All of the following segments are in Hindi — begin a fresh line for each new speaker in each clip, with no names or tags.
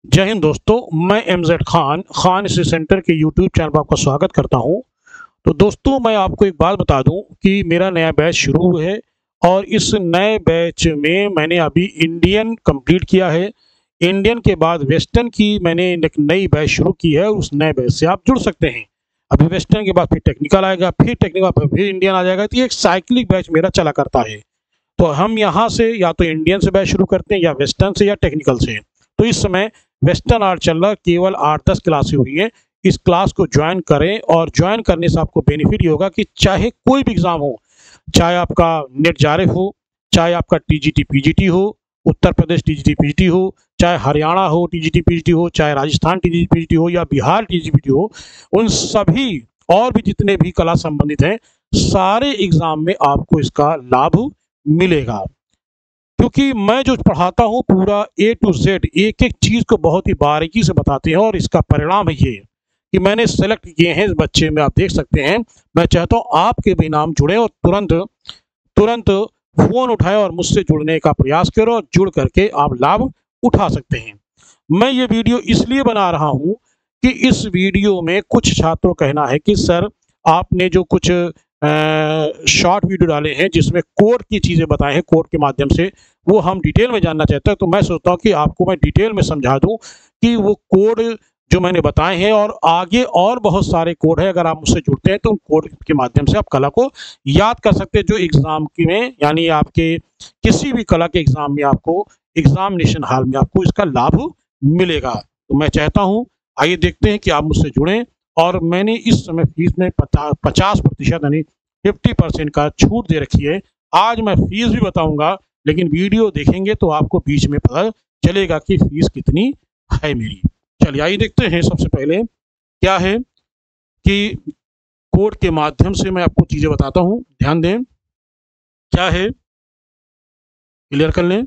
जय हिंद दोस्तों। मैं एमजेड खान इसी सेंटर के यूट्यूब चैनल पर आपका स्वागत करता हूं। तो दोस्तों, मैं आपको एक बात बता दूं कि मेरा नया बैच शुरू हुआ है और इस नए बैच में मैंने अभी इंडियन कंप्लीट किया है। इंडियन के बाद वेस्टर्न की मैंने एक नई बैच शुरू की है। उस नए बैच से आप जुड़ सकते हैं। अभी वेस्टर्न के बाद फिर टेक्निकल आएगा, फिर टेक्निकल फिर इंडियन आ जाएगा। तो ये एक साइक्लिक बैच मेरा चला करता है। तो हम यहाँ से या तो इंडियन से बैच शुरू करते हैं या वेस्टर्न से या टेक्निकल से। तो इस समय वेस्टर्न आर्ट चल रहा, केवल 8-10 क्लासें हुई है। इस क्लास को ज्वाइन करें और ज्वाइन करने से आपको बेनिफिट ये होगा कि चाहे कोई भी एग्जाम हो, चाहे आपका नेट जारिफ हो, चाहे आपका टीजीटी पीजीटी हो, उत्तर प्रदेश टीजीटी पीजीटी हो, चाहे हरियाणा हो टीजीटी पीजीटी हो, चाहे राजस्थान टीजीटी पीजीटी हो या बिहार टीजीटी पीजीटी हो, उन सभी और भी जितने भी कला संबंधित हैं, सारे एग्जाम में आपको इसका लाभ मिलेगा। क्योंकि मैं जो पढ़ाता हूँ पूरा ए टू जेड एक एक चीज़ को बहुत ही बारीकी से बताते हैं और इसका परिणाम है ये कि मैंने सेलेक्ट किए हैं इस बच्चे में। आप देख सकते हैं। मैं चाहता हूँ आपके भी नाम जुड़े और तुरंत तुरंत फोन उठाए और मुझसे जुड़ने का प्रयास करो और जुड़ करके आप लाभ उठा सकते हैं। मैं ये वीडियो इसलिए बना रहा हूँ कि इस वीडियो में कुछ छात्रों का कहना है कि सर, आपने जो कुछ शॉर्ट वीडियो डाले हैं जिसमें कोड की चीज़ें बताए हैं, कोड के माध्यम से वो हम डिटेल में जानना चाहते हैं। तो मैं सोचता हूँ कि आपको मैं डिटेल में समझा दूँ कि वो कोड जो मैंने बताए हैं और आगे और बहुत सारे कोड है। अगर आप मुझसे जुड़ते हैं तो उन कोड के माध्यम से आप कला को याद कर सकते हैं, जो एग्ज़ाम की में यानी आपके किसी भी कला के एग्ज़ाम में आपको एग्जामिनेशन हॉल में आपको इसका लाभ मिलेगा। तो मैं चाहता हूँ, आइए देखते हैं कि आप मुझसे जुड़ें। और मैंने इस समय फीस में 50% यानी 50% का छूट दे रखी है। आज मैं फीस भी बताऊंगा, लेकिन वीडियो देखेंगे तो आपको बीच में पता चलेगा कि फीस कितनी है मेरी। चलिए आइए देखते हैं। सबसे पहले क्या है कि कोड के माध्यम से मैं आपको चीज़ें बताता हूँ, ध्यान दें। क्या है, क्लियर कर लें।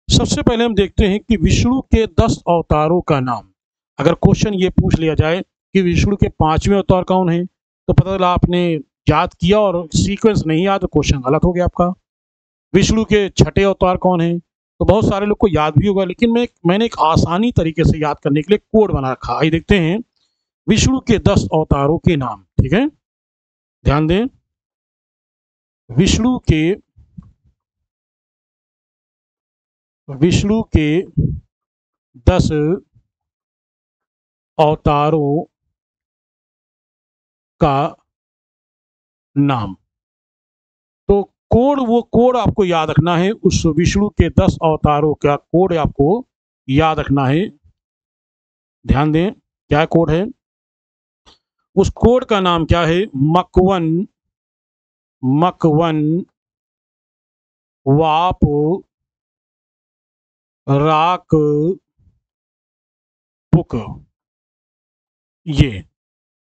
सबसे पहले हम देखते हैं कि विष्णु के 10 अवतारों का नाम। अगर क्वेश्चन ये पूछ लिया जाए कि विष्णु के 5वें अवतार कौन है, तो पता चला आपने याद किया और सीक्वेंस नहीं याद, तो क्वेश्चन गलत हो गया आपका। विष्णु के 6ठे अवतार कौन है, तो बहुत सारे लोग को याद भी होगा, लेकिन मैंने एक आसानी तरीके से याद करने के लिए कोड बना रखा। आइए देखते हैं विष्णु के 10 अवतारों के नाम। ठीक है, ध्यान दें। विष्णु के विष्णु के 10 अवतारों का नाम। तो कोड आपको याद रखना है। उस विष्णु के 10 अवतारों का कोड आपको याद रखना है। ध्यान दें, क्या कोड है। उस कोड का नाम क्या है? मकवन मकवन वाप राक बुक। ये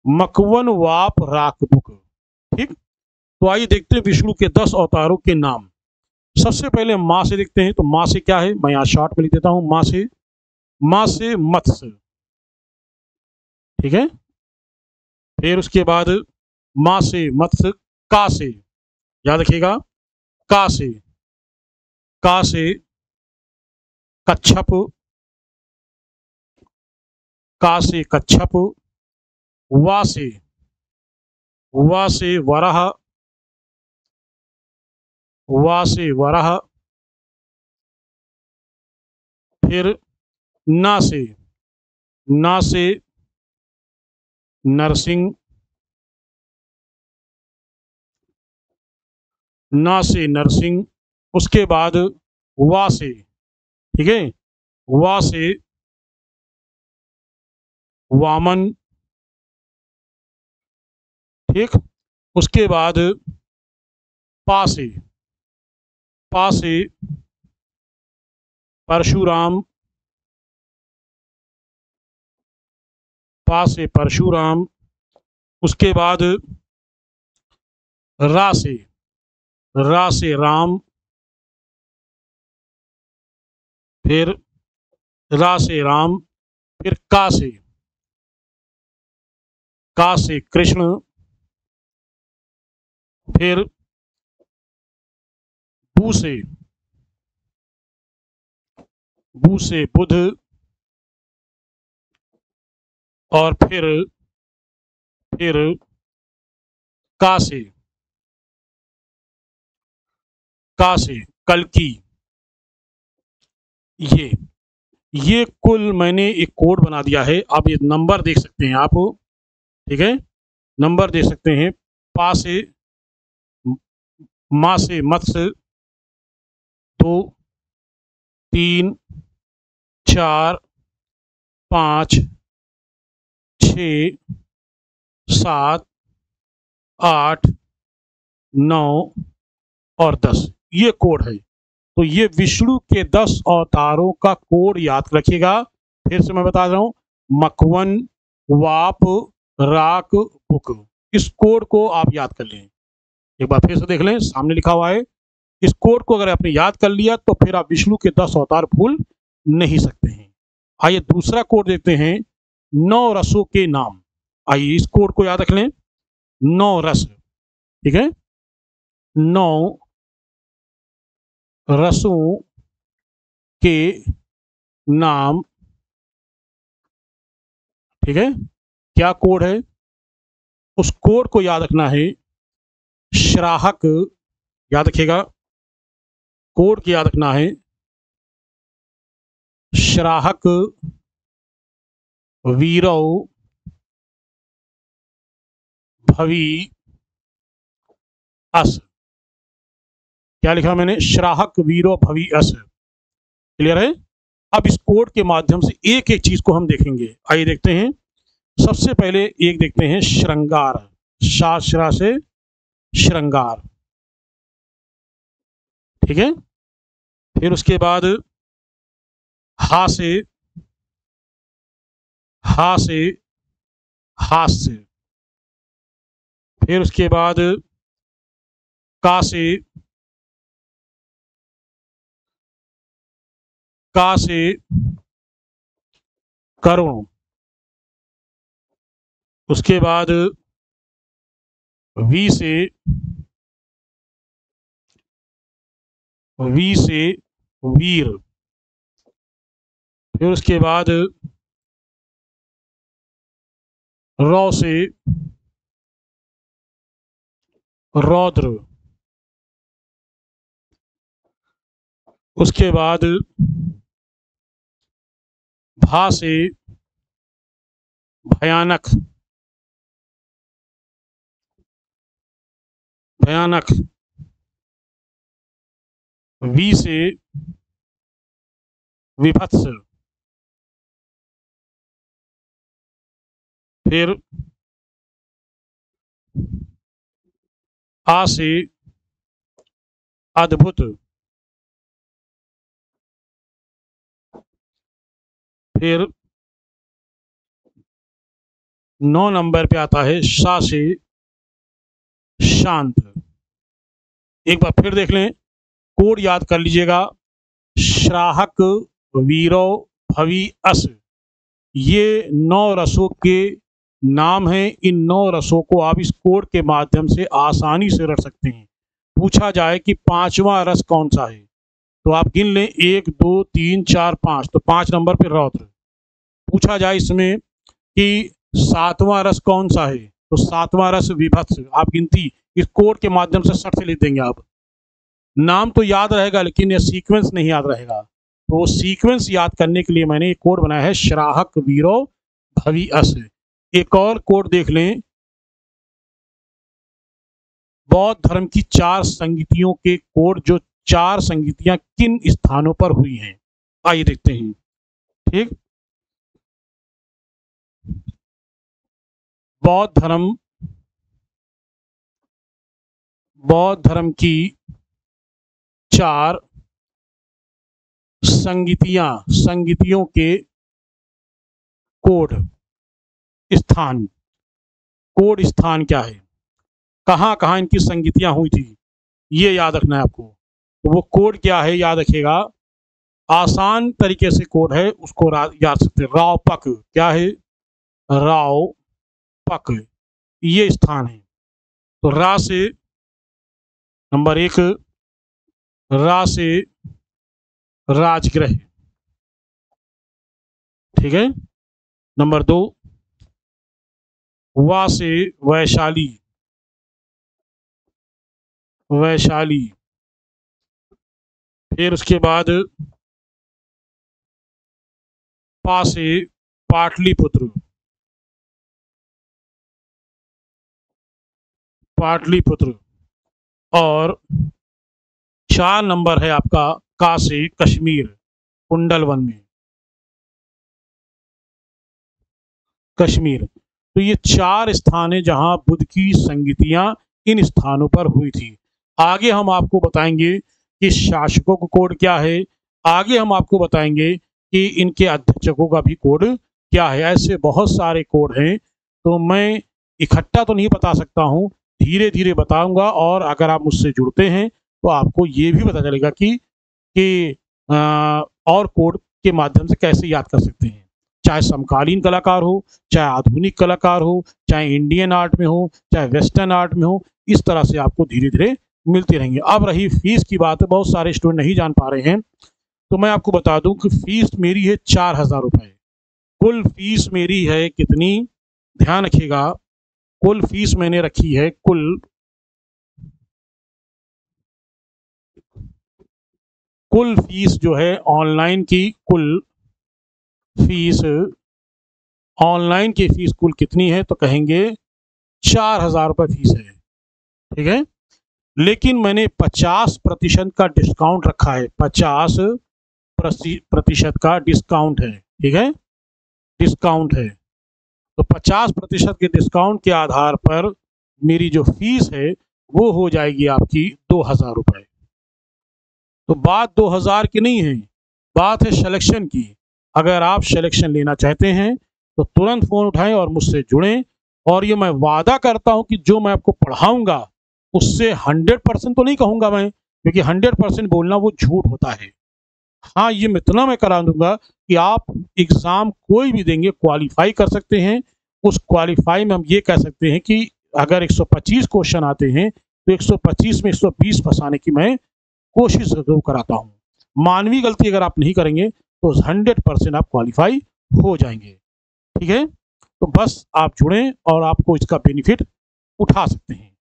मकवन वाप राक बुक। ठीक। तो आइए देखते हैं विष्णु के 10 अवतारों के नाम। सबसे पहले माँ से देखते हैं। तो माँ से क्या है, मैं यहाँ शॉर्ट में लिख देता हूँ। माँ से मत्स्य। ठीक है। फिर उसके बाद माँ से मत्स्य, का से, याद रखिएगा, का से कच्छप, का से कच्छप, वा से वराह, वा से वराह। फिर ना से ना से नरसिंह, ना से नरसिंह। उसके बाद वा से, ठीक है, वा से वामन। ठीक। उसके बाद पा से पा से परशुराम, पा से परशुराम। उसके बाद रा से राम। फिर रा से राम। फिर का से कृष्ण। फिर बू से बू से बुध, और फिर का से कल्कि। ये ये कुल मैंने एक कोड बना दिया है। आप ये नंबर देख सकते हैं आप, ठीक है, नंबर देख सकते हैं। पा से माँ से मत्स्य, 2, 3, 4, 5, 6, 7, 8, 9 और 10, ये कोड है। तो ये विष्णु के 10 अवतारों का कोड याद रखिएगा। फिर से मैं बता रहा हूँ, मखवन, वाप, राक, बुक, इस कोड को आप याद कर लें। एक बार फिर से देख लें, सामने लिखा हुआ है। इस कोड को अगर आपने याद कर लिया तो फिर आप विष्णु के 10 अवतार भूल नहीं सकते हैं। आइए दूसरा कोड देखते हैं, 9 रसों के नाम। आइए इस कोड को याद रख लें, 9 रस, ठीक है, 9 रसों के नाम, ठीक है। क्या कोड है? उस कोड को याद रखना है, श्राहक, याद रखिएगा, कोड को याद रखना है, श्राहक, वीरव, भवी, अस। क्या लिखा मैंने? श्राहक, वीरो, भवी, अस। क्लियर है? अब इस कोड के माध्यम से एक एक चीज को हम देखेंगे। आइए देखते हैं। सबसे पहले एक देखते हैं, श्रृंगार, शास्त्रा से श्रृंगार, ठीक है। फिर उसके बाद हा से हास्य। फिर उसके बाद का से करुण। उसके बाद वी से वीर। फिर उसके बाद रौ से रौद्र। उसके बाद भा से भयानक, भयानक। वी से विभत्स। फिर आ से अद्भुत। फिर 9 नंबर पे आता है शा से शांत। एक बार फिर देख लें, कोड याद कर लीजिएगा, श्राहक, वीरो, भवी, अस। ये 9 रसों के नाम हैं। इन 9 रसों को आप इस कोड के माध्यम से आसानी से रट सकते हैं। पूछा जाए कि 5वां रस कौन सा है, तो आप गिन लें, 1, 2, 3, 4, 5, तो 5 नंबर पे रौद्र। पूछा जाए इसमें कि 7वां रस कौन सा है, तो 7वां रस विभत्स। आप गिनती इस कोड के माध्यम से सट से लिख देंगे। आप नाम तो याद रहेगा लेकिन यह सीक्वेंस नहीं याद रहेगा। तो वो सीक्वेंस याद करने के लिए मैंने एक कोड बनाया है, श्राहक, वीरो, भवी, अस। एक और कोड देख लें, बौद्ध धर्म की 4 संगीतियों के कोड, जो 4 संगीतियां किन स्थानों पर हुई हैं, आइए देखते हैं, ठीक। बौद्ध धर्म की 4 संगीतियों के कोड स्थान क्या है, कहाँ कहाँ इनकी संगीतियां हुई थी, ये याद रखना है आपको। तो वो कोड क्या है याद रखिएगा। आसान तरीके से कोड है, उसको याद सकते हैं। राव पक, क्या है? राव पक, ये स्थान है। तो रा से नंबर 1, रा से राजगृह, ठीक है। नंबर 2 वा से वैशाली, वैशाली। फिर उसके बाद पा से पाटलिपुत्र, पाटलिपुत्र। और 4 नंबर है आपका का से कश्मीर, कुंडलवन में, कश्मीर। तो ये 4 स्थान है जहां बुद्ध की संगतियां इन स्थानों पर हुई थी। आगे हम आपको बताएंगे कि शासकों का कोड क्या है, आगे हम आपको बताएंगे कि इनके अध्यक्षों का भी कोड क्या है। ऐसे बहुत सारे कोड हैं, तो मैं इकट्ठा तो नहीं बता सकता हूँ, धीरे धीरे बताऊंगा। और अगर आप मुझसे जुड़ते हैं तो आपको ये भी पता चलेगा कि और कोड के माध्यम से कैसे याद कर सकते हैं, चाहे समकालीन कलाकार हो, चाहे आधुनिक कलाकार हो, चाहे इंडियन आर्ट में हो, चाहे वेस्टर्न आर्ट में हो। इस तरह से आपको धीरे धीरे मिलते रहेंगे। अब रही फीस की बात, बहुत सारे स्टूडेंट नहीं जान पा रहे हैं, तो मैं आपको बता दूं कि फीस मेरी है 4,000 रुपये। कुल फीस मेरी है कितनी, ध्यान रखिएगा, कुल फीस मैंने रखी है, कुल फीस जो है ऑनलाइन की, कुल फीस ऑनलाइन की फीस कुल कितनी है, तो कहेंगे 4,000 रुपये फीस है। ठीक है, लेकिन मैंने 50% का डिस्काउंट रखा है, 50% का डिस्काउंट है। ठीक है, डिस्काउंट है, तो 50% के डिस्काउंट के आधार पर मेरी जो फीस है वो हो जाएगी आपकी 2,000 रुपये। तो बात 2,000 की नहीं है, बात है सिलेक्शन की। अगर आप सिलेक्शन लेना चाहते हैं तो तुरंत फ़ोन उठाएं और मुझसे जुड़ें। और ये मैं वादा करता हूं कि जो मैं आपको पढ़ाऊंगा उससे 100% तो नहीं कहूंगा मैं, क्योंकि 100% बोलना वो झूठ होता है। हाँ, ये इतना मैं करा दूंगा कि आप एग्ज़ाम कोई भी देंगे क्वालिफाई कर सकते हैं। उस क्वालिफाई में हम ये कह सकते हैं कि अगर 125 क्वेश्चन आते हैं तो 125 में 120 फंसाने की मैं कोशिश जरूर कराता हूँ। मानवीय गलती अगर आप नहीं करेंगे तो 100% आप क्वालिफाई हो जाएंगे। ठीक है, तो बस आप जुड़ें और आपको इसका बेनिफिट उठा सकते हैं।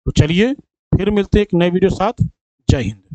तो चलिए फिर मिलते हैं एक नए वीडियो साथ। जय हिंद।